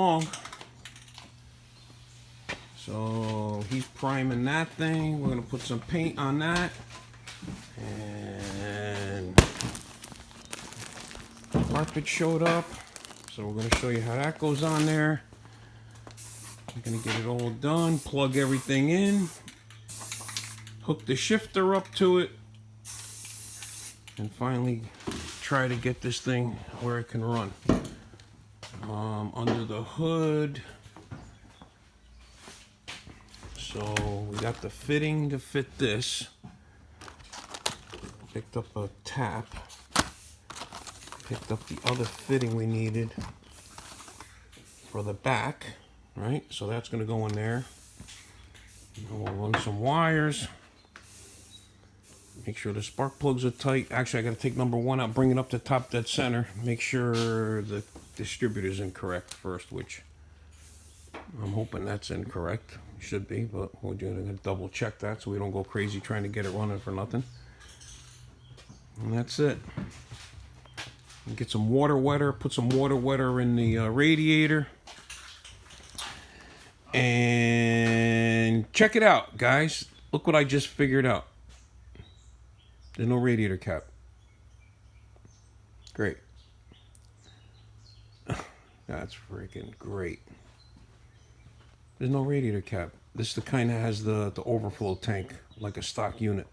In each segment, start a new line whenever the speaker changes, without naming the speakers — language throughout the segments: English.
along. So he's priming that thing. We're gonna put some paint on that. And carpet showed up. So we're gonna show you how that goes on there. We're gonna get it all done, plug everything in, hook the shifter up to it, and finally try to get this thing where it can run. Under the hood. So we got the fitting to fit this. Picked up a tap. Picked up the other fitting we needed for the back, right? So that's gonna go in there. Now we'll run some wires. Make sure the spark plugs are tight. Actually, I gotta take number one out, bring it up to top dead center. Make sure the distributor's incorrect first, which I'm hoping that's incorrect. Should be, but we're gonna double check that so we don't go crazy trying to get it running for nothing. And that's it. Get some water wetter, put some water wetter in the radiator. And check it out, guys. Look what I just figured out. There's no radiator cap. Great. That's freaking great. There's no radiator cap. This is the kind that has the overflow tank, like a stock unit.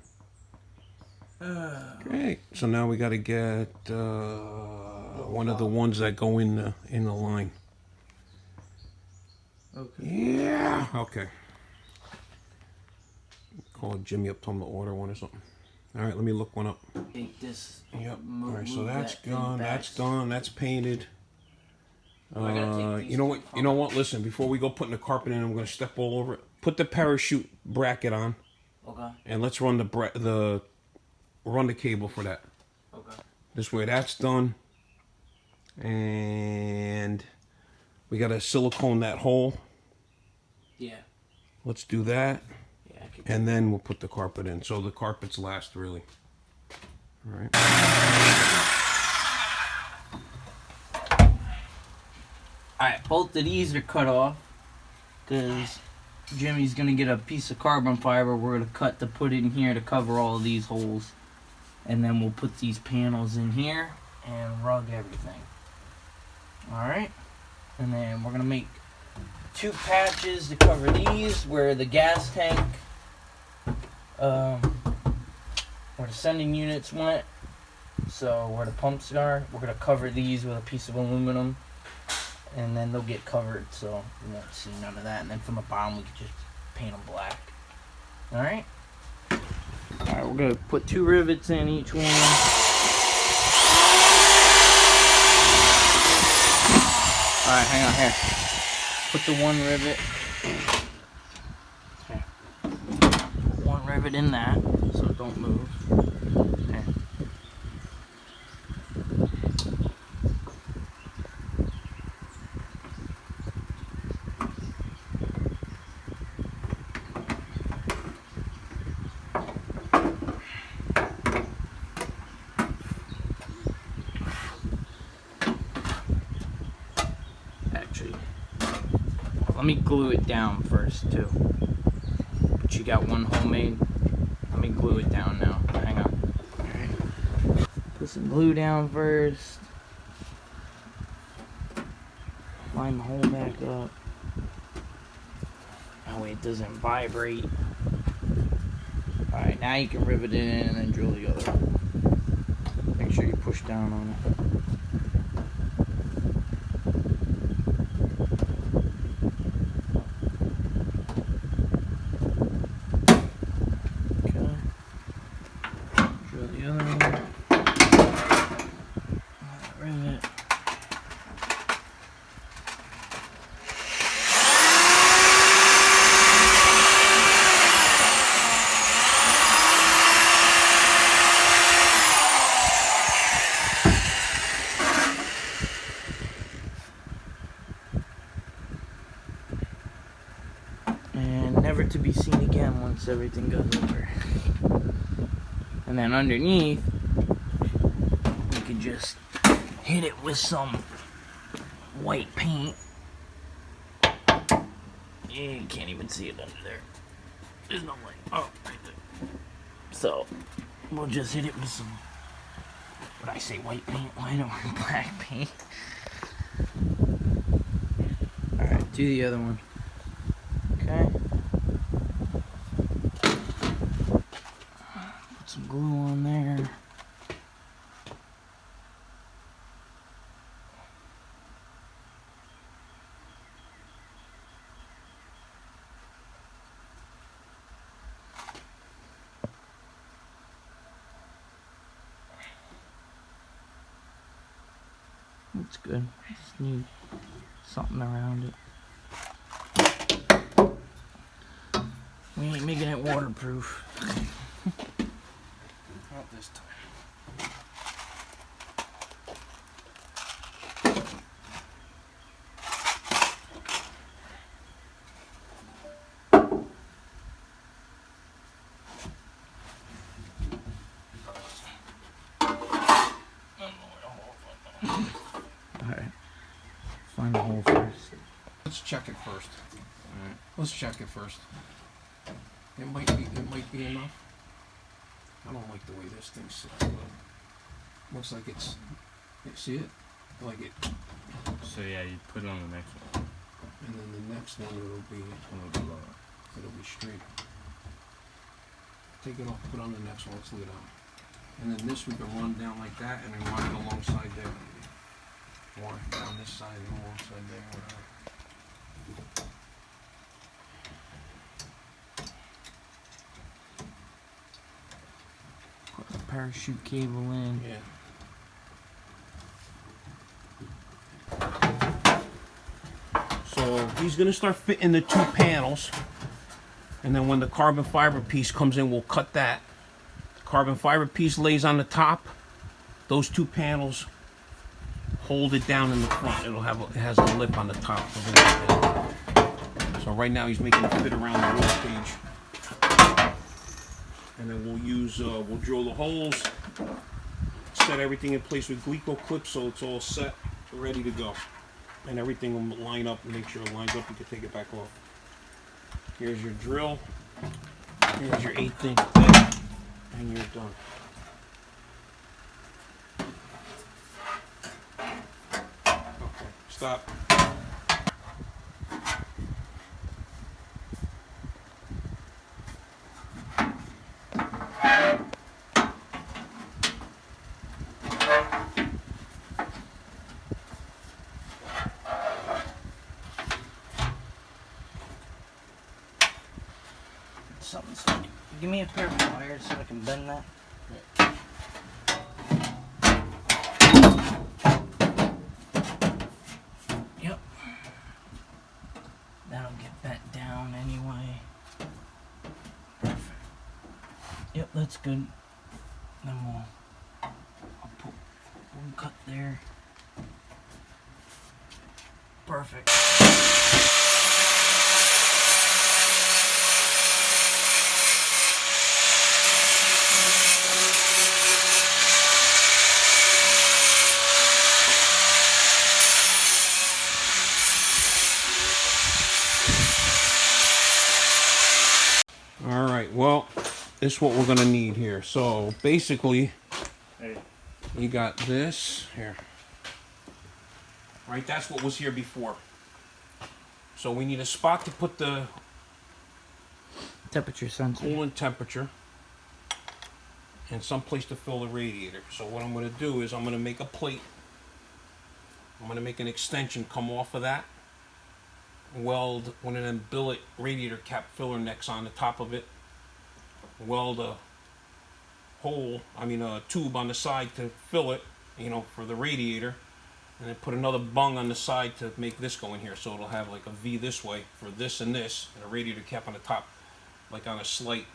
Great. So now we got to get one of the ones that go in the line.
Okay.
Yeah. Okay. Call Jimmy up, tell him to order one or something. All right, let me look one up.
Take this.
Yep. All right, so that's gone. That's done. That's painted. You know what? You know what? Listen, before we go putting the carpet in, I'm going to step all over it. Put the parachute bracket on.
Okay.
And let's run run the cable for that.
Okay.
This way, that's done. And we got to silicone that hole.
Yeah.
Let's do that.
Yeah.
And then we'll put the carpet in. So the carpet's last, really. All right.
Alright, both of these are cut off because Jimmy's going to get a piece of carbon fiber we're going to cut to put in here to cover all of these holes. And then we'll put these panels in here and rug everything. Alright? And then we're going to make 2 patches to cover these where the gas tank, where the sending units went. So where the pumps are, we're going to cover these with a piece of aluminum. And then they'll get covered, so you won't see none of that. And then from the bottom, we can just paint them black. Alright? Alright, we're going to put 2 rivets in each one. Alright, hang on here. Put the 1 rivet. Okay. Put 1 rivet in that, so it don't move. Okay. Let me glue it down first, too. But you got 1 homemade. Let me glue it down now. Hang on. Alright. Put some glue down first. Line the hole back up. That way it doesn't vibrate. Alright, now you can rivet it in and then drill the other. Make sure you push down on it. Never to be seen again once everything goes over. And then underneath, we could just hit it with some white paint You can't even see it under there. There's no light. Oh, right there. So, we'll just hit it with some, what I say, white paint, white or black paint. Alright, do the other one. Okay. Put some glue on there. That's good. Just need something around it. We ain't making it waterproof. Not this time. Alright. Find the hole first.
Let's check it first.
Alright.
Let's check it first. It might be enough. I don't like the way this thing sits, but looks like it's. You see it? Like it.
So yeah, you put it on the next one.
And then the next one it'll be
Lower.
it'll be straight. Take it off, put it on the next one, let's leave it out. And then this we can run down like that and then run it alongside there. Or down this side and alongside there, whatever.
Put the parachute cable in.
Yeah. So he's gonna start fitting the two panels, and then when the carbon fiber piece comes in, we'll cut that. The carbon fiber piece lays on the top. Those two panels hold it down in the front. It has a lip on the top. So right now he's making it fit around the roll cage, and then we'll drill the holes, set everything in place with glico clips so it's all set, ready to go. And everything will line up and make sure it lines up. You can take it back off. Here's your drill. Here's your 1/8 inch bit. And you're done. Okay, stop.
Something's funny. Give me a pair of pliers so I can bend that. Yep. That'll get bent down anyway. Perfect. Yep, that's good. Then I'll put one cut there. Perfect.
All right, well, this is what we're gonna need here. So basically,
Hey.
you got this here. Right, that's what was here before. So we need a spot to put the
Temperature sensor.
coolant temperature and some place to fill the radiator. So what I'm going to do is I'm going to make a plate. I'm going to make an extension come off of that. Weld one of them billet radiator cap filler necks on the top of it. Weld a tube on the side to fill it, for the radiator. And then put another bung on the side to make this go in here. So it'll have like a V this way for this, and a radiator cap on the top, like on a slight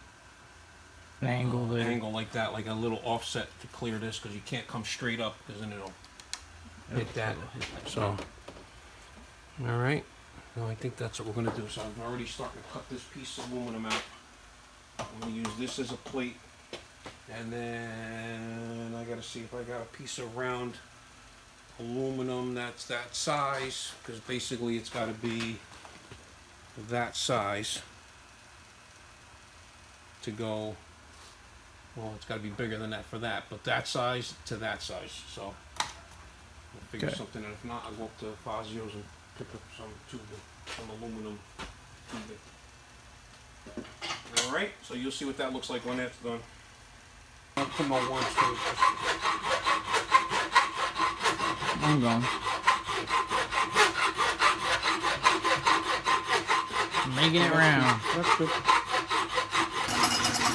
Angle there.
angle like that, like a little offset to clear this, because you can't come straight up because then it'll hit that. So, all right. No, I think that's what we're going to do. So I'm already starting to cut this piece of aluminum out. I'm going to use this as a plate. And then I got to see if I got a piece of round aluminum that's that size. Because basically it's got to be that size to go. Well, it's got to be bigger than that for that, but that size to that size. So we'll figure
Okay.
something. And if not, I'll go up to Fazio's and pick up some tubing, some aluminum tubing. All right. So you'll see what that looks like when that's done. I'll put my ones too.
I'm gone. Making it round.
That's good.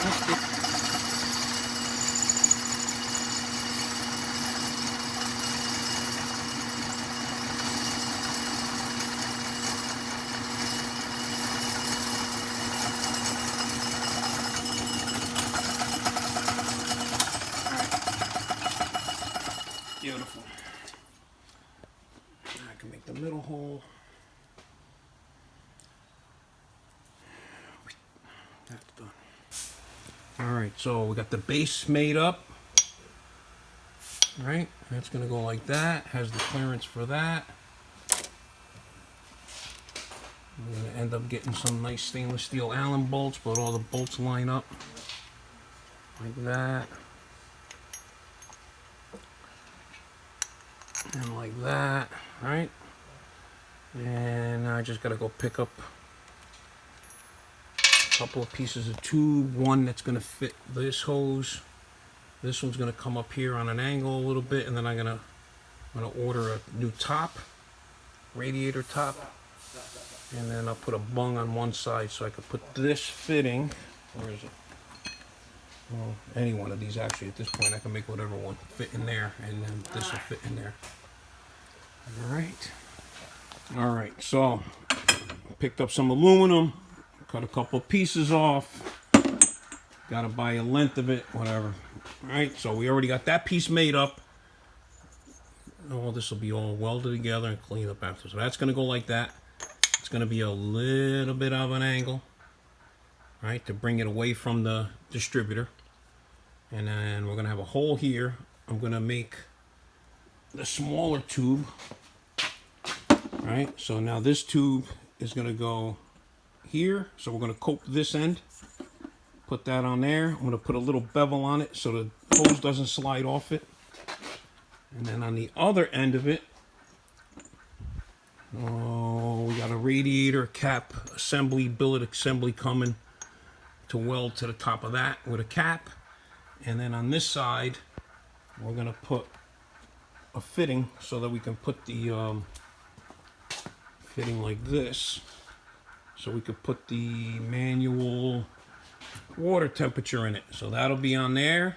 That's good. Beautiful. I can make the middle hole. That's done. All right, so we got the base made up. All right, that's gonna go like that. Has the clearance for that. We're gonna end up getting some nice stainless steel Allen bolts, but all the bolts line up like that. And like that, right? And I just gotta go pick up a couple of pieces of tube. One that's gonna fit this hose. This one's gonna come up here on an angle a little bit, and then I'm gonna order a new top, radiator top, and then I'll put a bung on one side so I could put this fitting. Where is it? Well, any one of these actually. At this point, I can make whatever one fit in there, and then this will fit in there. All right, so picked up some aluminum, cut a couple pieces off, gotta buy a length of it, whatever. All right, so we already got that piece made up. Oh, this will be all welded together and cleaned up after. So that's gonna go like that. It's gonna be a little bit of an angle, right, to bring it away from the distributor. And then we're gonna have a hole here. I'm gonna make the smaller tube. Right, so now this tube is going to go here. So we're going to coat this end, put that on there. I'm going to put a little bevel on it so the hose doesn't slide off it. And then on the other end of it, oh, we got a radiator cap assembly, billet assembly coming to weld to the top of that with a cap. And then on this side, we're going to put a fitting so that we can put the fitting like this, so we could put the manual water temperature in it. So that'll be on there.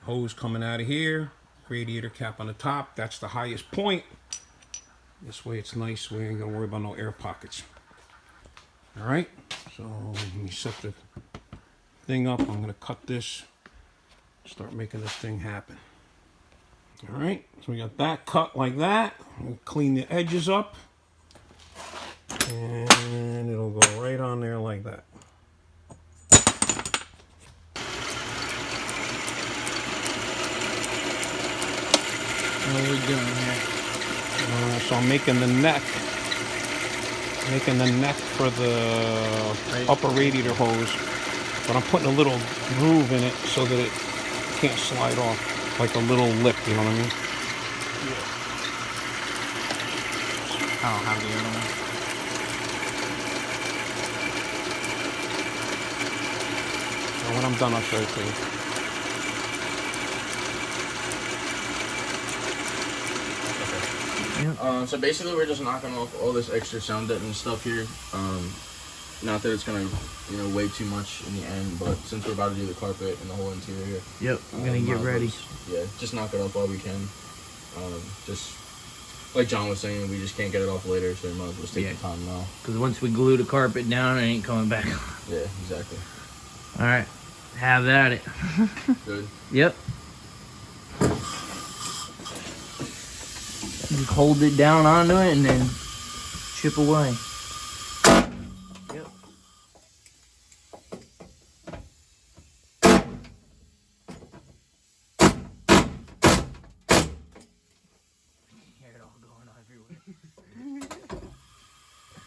Hose coming out of here, radiator cap on the top. That's the highest point. This way it's nice. We ain't gonna worry about no air pockets. All right, so let me set the thing up. I'm gonna cut this, start making this thing happen. All right, so we got that cut like that. We'll clean the edges up, and it'll go right on there like that.
What are we doing here?
So I'm making the neck for the upper radiator hose, but I'm putting a little groove in it so that it can't slide off, like a little lip, you know what I mean?
I don't have the other one.
So when I'm done, I'll show it to you.
So basically we're just knocking off all this extra sound deadening stuff here. Not that it's gonna, weigh too much in the end, but since we're about to do the carpet and the whole interior.
Yep, I'm gonna get ready.
Just knock it off while we can. Just like John was saying, we just can't get it off later, so we might as well take the time now.
Because once we glue the carpet down, it ain't coming back.
Yeah, exactly.
All right, have at it.
Good.
Yep. Just hold it down onto it and then chip away. Yep. Hear it all going on everywhere.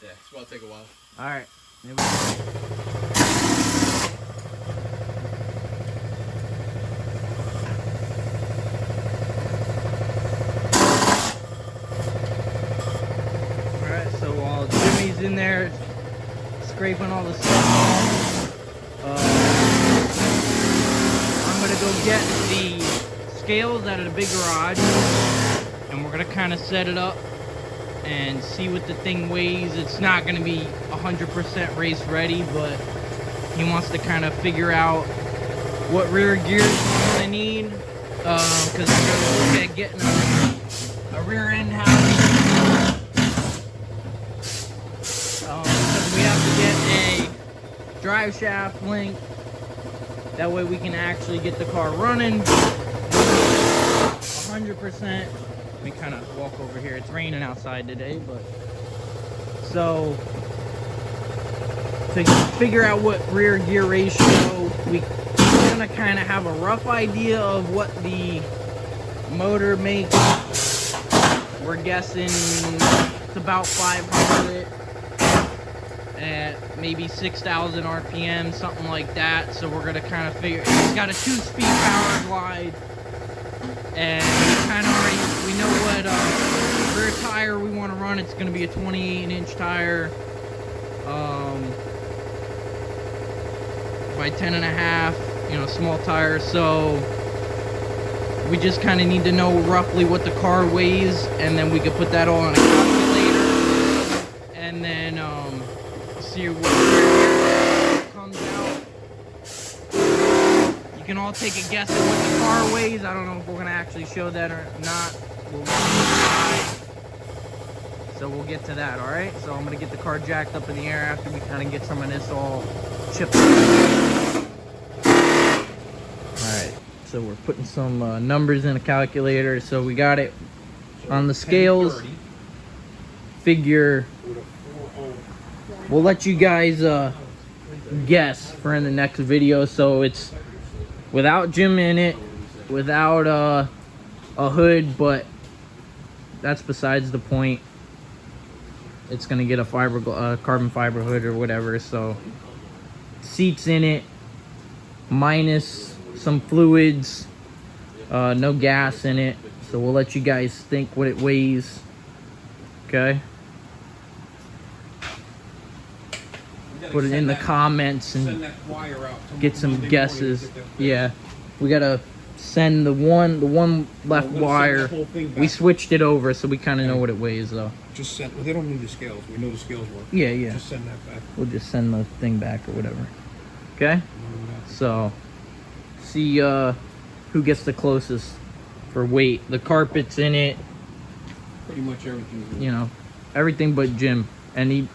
Yeah, about to take a while.
All right. Here we go. All right. So while Jimmy's in there scraping all the stuff off, I'm gonna go get the scales out of the big garage, and we're gonna kind of set it up and see what the thing weighs. It's not going to be 100% race ready, but he wants to kind of figure out what rear gears he's going to need, because we're going to look at getting a rear end housing, because we have to get a drive shaft link. That way we can actually get the car running 100%. Let me kind of walk over here. It's raining outside today, but so to figure out what rear gear ratio, we're gonna kind of have a rough idea of what the motor makes. We're guessing it's about 500 at maybe 6,000 RPM, something like that. So we're gonna kind of figure. It's got a 2-speed power glide. And we know what rear tire we want to run. It's going to be a 28-inch tire, by 10.5, small tire. So we just kind of need to know roughly what the car weighs, and then we can put that all on a calculator, and then see what comes out. You can all take a guess at what the car weighs. I don't know if we're gonna actually show that or not. So we'll get to that, all right? So I'm gonna get the car jacked up in the air after we kind of get some of this all chipped. All right, so we're putting some numbers in a calculator. So we got it on the scales. Figure. We'll let you guys guess for in the next video. So it's without Jim in it, without a hood, but that's besides the point. It's gonna get a carbon fiber hood or whatever. So seats in it, minus some fluids, no gas in it. So we'll let you guys think what it weighs. Okay. Put it in the comments and get some guesses. Yeah, we gotta send the one left wire. We switched it over, so we kind of know what it weighs, though.
Just send. They don't need the scales. We know the scales work.
Yeah, yeah.
Just send that back.
We'll just send the thing back or whatever. Okay. So, see who gets the closest for weight. The carpet's in it.
Pretty much everything.
Everything but Jim, and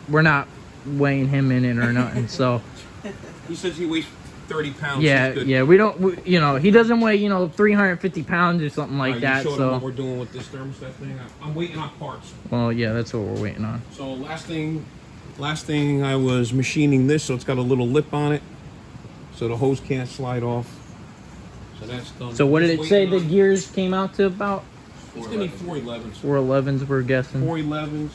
we're not weighing him in it or nothing. So
he says he weighs 30 pounds.
yeah, we don't. He doesn't weigh 350 pounds or something like that.
You showed
So
him what we're doing with this thermostat thing. I'm waiting on parts.
Well, yeah, that's what we're waiting on.
So last thing I was machining this, so it's got a little lip on it, so the hose can't slide off. So that's done.
So what did it say the gears came out to about?
It's gonna need 411s.
411s, we're guessing.
411s,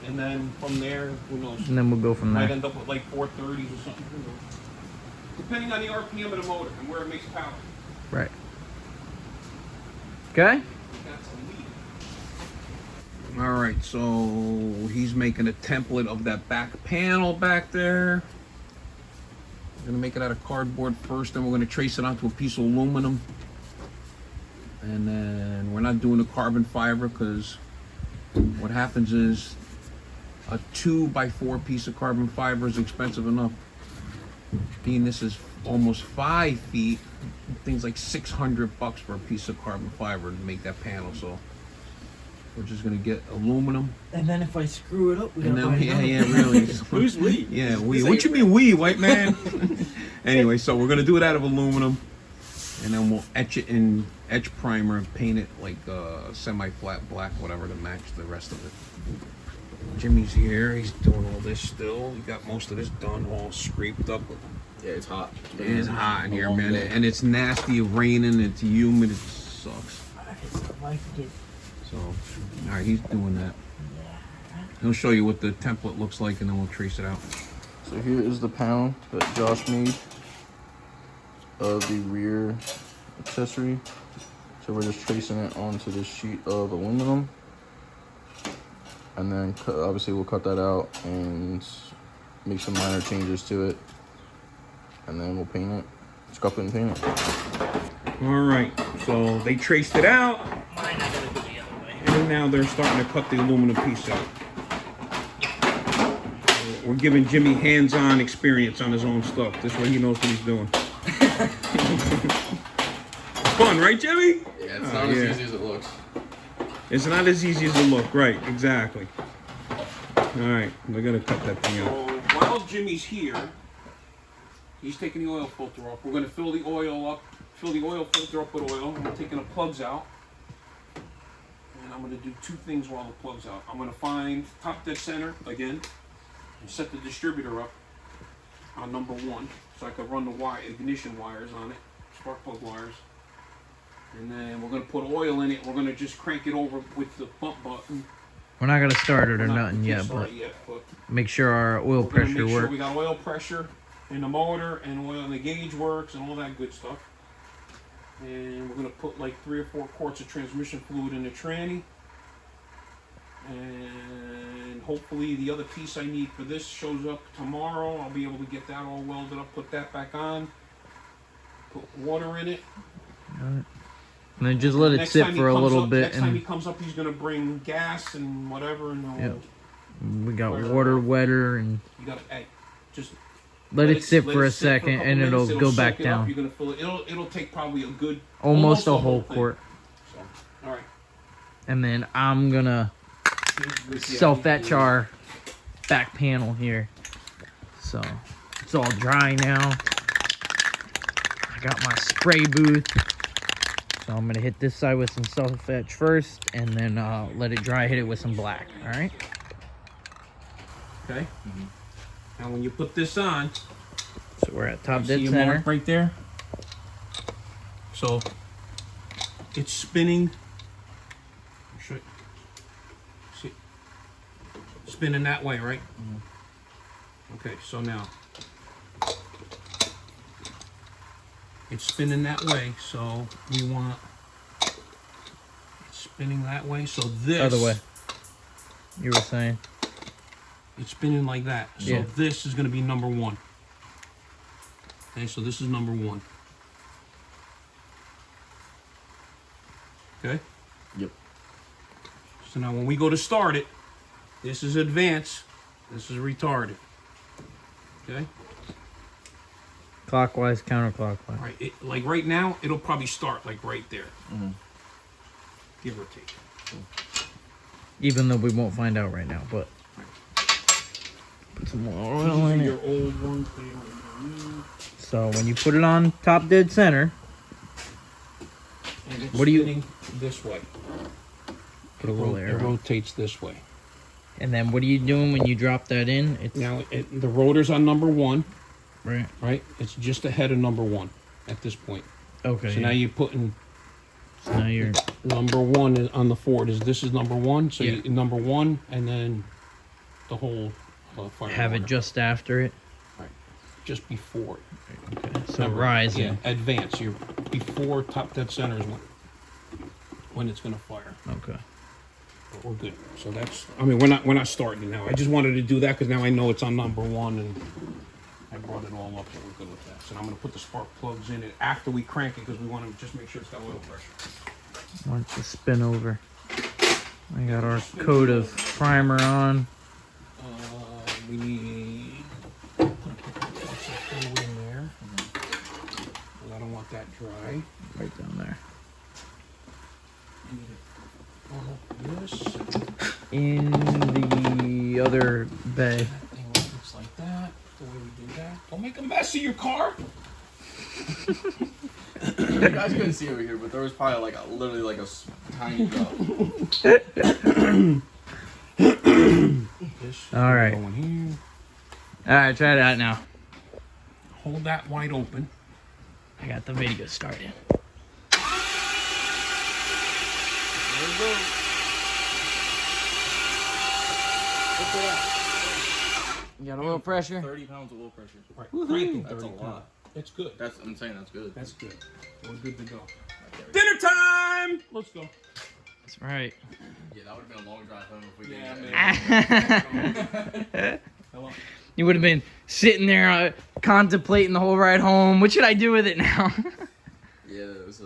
and then from there, who knows?
And then we'll go from
Might
there.
end up with like 430s or something. Who knows? Depending on the RPM of the motor and where it makes power.
Right. Okay.
All right, so he's making a template of that back panel back there. We're gonna make it out of cardboard first, then we're gonna trace it onto a piece of aluminum. And then we're not doing the carbon fiber because what happens is a 2x4 piece of carbon fiber is expensive enough. Being this is almost 5 feet, things like $600 for a piece of carbon fiber to make that panel. So we're just gonna get aluminum.
And then if I screw it up, we
And then really.
Who's we?
Yeah, we. What you mean we, white man? Anyway, so we're gonna do it out of aluminum, and then we'll etch it in etch primer and paint it like semi-flat black, whatever, to match the rest of it. Jimmy's here. He's doing all this still. He got most of this done, all scraped up.
Yeah, it's hot.
It is hot in here, man, and it's nasty. Raining. It's humid. It sucks. So, all right, he's doing that. He'll show you what the template looks like, and then we'll trace it out.
So here is the pound that Josh made of the rear accessory. So we're just tracing it onto this sheet of aluminum. And then obviously we'll cut that out and make some minor changes to it. And then we'll paint it, scuff it and paint it.
All right, so they traced it out,
Mine, I gotta go the other way.
and now they're starting to cut the aluminum piece out. We're giving Jimmy hands-on experience on his own stuff. This way he knows what he's doing. Fun, right, Jimmy?
Yeah, it's not as easy as it looks.
It's not as easy as it looks, right? Exactly. All right, we're gonna cut that thing out. So while Jimmy's here, he's taking the oil filter off. We're gonna fill the oil filter up with oil. I'm taking the plugs out, and I'm gonna do two things while the plug's out. I'm gonna find top dead center again, and set the distributor up on number 1, so I can run the ignition wires on it, spark plug wires. And then we're going to put oil in it. We're going to just crank it over with the bump button.
We're not gonna start it or
We're not
nothing yet,
start
but
it yet, but
make sure our oil
we're gonna
pressure
make sure
works.
we got oil pressure in the motor and oil in the gauge works and all that good stuff. And we're going to put like 3 or 4 quarts of transmission fluid in the tranny. And hopefully the other piece I need for this shows up tomorrow. I'll be able to get that all welded up, put that back on, put water in it.
And then just let it
Next
sit
time
for
he
a
comes
little
up-
bit,
Next time he
and
comes up, he's gonna bring gas and whatever, and
Yep. we got
Fire
water
up.
wetter, and
you gotta just
let it sit
let
for
it
a
sit for a
second,
couple
and
minutes.
it'll go
soak
back
it up.
down.
You're gonna fill it. It'll take probably a good
Almost a
the
whole
thing.
quart.
So, all right.
And then I'm gonna self-etch our back panel here. So it's all dry now. I got my spray booth. So I'm gonna hit this side with some self-etch first, and then let it dry, hit it with some black. All right.
Okay. Now when you put this on,
So we're at top
see
dead
your
center.
mark right there. So it's spinning. Show you. See, spinning that way, right? Okay. So now it's spinning that way. So we want it's spinning that way. So this
Other way. You were saying.
It's spinning like that. So
Yeah.
this is going to be number 1. Okay, so this is number 1. Okay?
Yep.
So now when we go to start it, this is advance, this is retarded. Okay?
Clockwise, counterclockwise.
All right, like right now, it'll probably start like right there.
Mhm.
Give or take.
Even though we won't find out right now, but put some more oil
These
in
are
it.
your old ones. They don't need.
So when you put it on top dead center,
And it's
What do you-
spinning this way.
put a little
It
arrow.
rotates this way.
And then what are you doing when you drop that in? It's
Now, the rotor's on number 1.
right.
Right? It's just ahead of number 1 at this point.
Okay.
So
yeah.
now you're putting
So now you're
number 1 is on the Ford. This is number 1. So
Yeah.
number 1, and then the whole fire
have it
water.
just after it.
just before.
Okay. So
Remember,
rising.
Yeah, advance. You're before top dead center is when it's gonna fire.
Okay.
But we're good. So that's. I mean, we're not starting now. I just wanted to do that because now I know it's on number 1 and I brought it all up, so we're good with that. So now I'm gonna put the spark plugs in it after we crank it because we want to just make sure it's got oil pressure.
Why don't you spin over? I got our coat of primer on.
We need put some fluid in there. I don't want that dry.
Right down there.
This
In the other bay.
thing looks like that. The way we do that. Don't make a mess of your car.
You guys couldn't see over here, but there was probably literally like a tiny drop.
This
All right.
Going here.
Alright, try it out now.
Hold that wide open.
I got the video started.
There we go.
You got a little pressure?
30 pounds of oil pressure.
Right, cranking
That's
30
a lot.
pounds. That's good.
I'm saying that's good.
That's good. We're good to go. Dinner time! Let's go.
That's right.
Yeah, that would have been a long drive home if we
Yeah, Hello.
You would have been sitting there contemplating the whole ride home. What should I do with it now?
Yeah, it was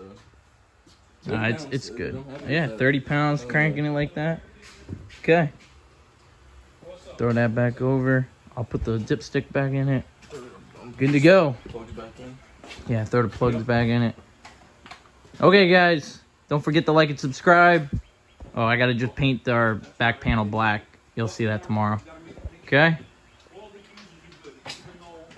Nah, it's good. Yeah, 30 pounds cranking it like that. Okay. Throw that back over. I'll put the dipstick back in it. Good to go.
plugged back in.
Yeah, throw the plugs back in it. Okay, guys. Don't forget to like and subscribe. Oh, I gotta just paint our back panel black. You'll see that tomorrow. Okay?